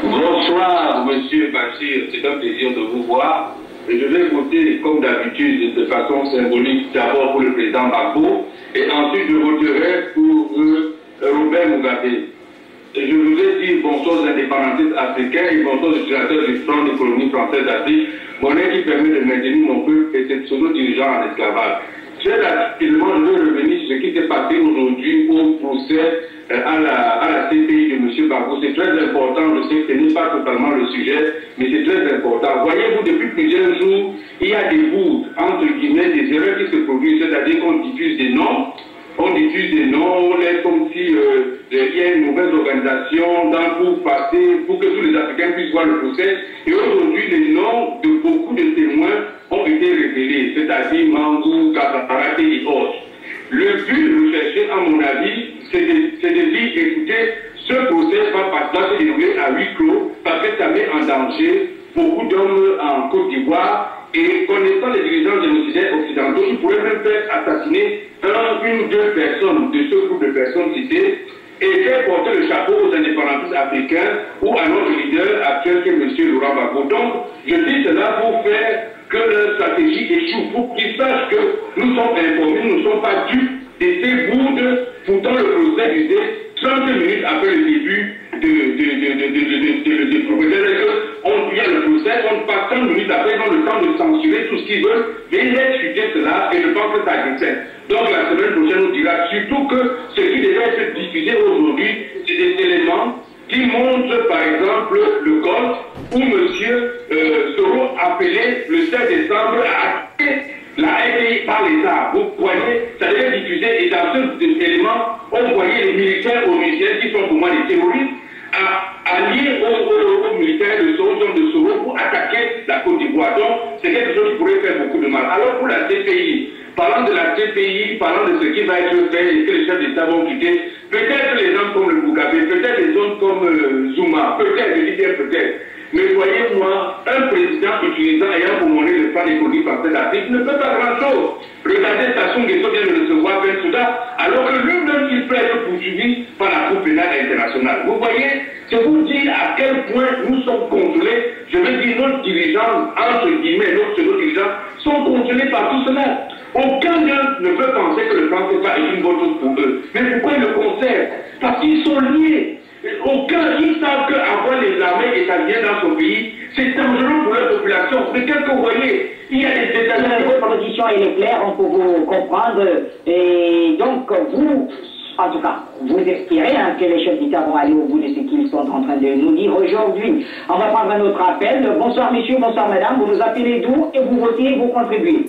Bonsoir, Monsieur Bachir, c'est un plaisir de vous voir. Et je vais voter, comme d'habitude, de façon symbolique, d'abord pour le président Gbagbo, et ensuite je voterai pour Robert Mugabe. Et je vous ai dit bonsoir aux indépendantistes africains et bonsoir aux utilisateurs du Front des colonies françaises d'Afrique, monnaie qui permet de maintenir mon peuple et ses pseudo-dirigeants en esclavage. Très rapidement, je vais revenir sur ce qui s'est passé aujourd'hui au procès à la CPI de M. Gbagbo. C'est très important, je sais que ce n'est pas totalement le sujet, mais c'est très important. Voyez-vous, depuis plusieurs jours, il y a des bouts, entre guillemets, des erreurs qui se produisent, c'est-à-dire qu'on diffuse des noms, on est comme si il y a une mauvaise organisation pour passer, pour que tous les Africains puissent voir le procès. Et aujourd'hui, les noms de beaucoup de témoins ont été révélés, c'est-à-dire Mangou, Kasaparate et autres. Le but recherché, à mon avis, c'est de dire, écoutez, ce procès va se dérouler à huis clos parce que ça met en danger beaucoup d'hommes en Côte d'Ivoire. Et connaissant les dirigeants génocidaires occidentaux, ils pourraient même faire assassiner une ou deux personnes de ce groupe de personnes citées et faire porter le chapeau aux indépendantistes africains ou à notre leader actuel qui est M. Laurent Gbagbo. Donc, je dis cela pour faire que leur stratégie échoue, pour qu'ils sachent que nous sommes informés, nous ne sommes pas dupes de ces boudes. Pourtant, le procès disait 30 minutes après le début du procès. Il y a le procès, on passe 30 minutes après, ils ont le temps de censurer tout ce qu'ils veulent, mais ils laissent chuter cela et je pense que ça décède. Donc la semaine prochaine, on dira surtout que ce qui devait être diffusé aujourd'hui, c'est des éléments qui montrent par exemple le golf où M. Soro appelé le 7 décembre à attaquer la RDI par l'État. Vous voyez, ça devait être diffusé et dans ce élément, on voyait les militaires onusiens qui sont pour moi des terroristes alliés aux militaires de Soro pour attaquer la Côte d'Ivoire. Donc, c'est quelque chose qui pourrait faire beaucoup de mal. Alors pour la CPI, parlant de la CPI, parlant de ce qui va être fait et que les chefs d'État vont quitter, peut-être les gens comme le Mugabe, peut-être les hommes comme Zuma, peut-être, je dis bien peut-être. Mais voyez-moi, un président ayant pour monnaie le plan économique français d'Afrique ne peut pas grand-chose. Regardez Sassou Nguesso vient de recevoir Bensouda, alors que lui-même il peut être poursuivi par la Cour pénale internationale. Vous voyez, c'est vous dire à quel point nous sommes contrôlés. Je veux dire, nos dirigeants, entre guillemets, nos dirigeants, sont contrôlés par tout cela. Aucun d'eux ne peut penser que le plan CFA est une bonne chose pour eux. Mais pourquoi ils le conservent? Parce qu'ils sont liés. Ils savent qu'avoir l'armée états-unienne dans son pays, c'est dangereux pour la population. Mais qu'est-ce que vous voyez? Il y a des États-Unis. Votre position, elle est claire, on peut vous comprendre. Et donc, vous, en tout cas, vous espérez que les chefs d'État vont aller au bout de ce qu'ils sont en train de nous dire aujourd'hui. On va prendre un autre appel. Bonsoir, messieurs, bonsoir, madame. Vous nous appelez d'où et vous votez, vous contribuez.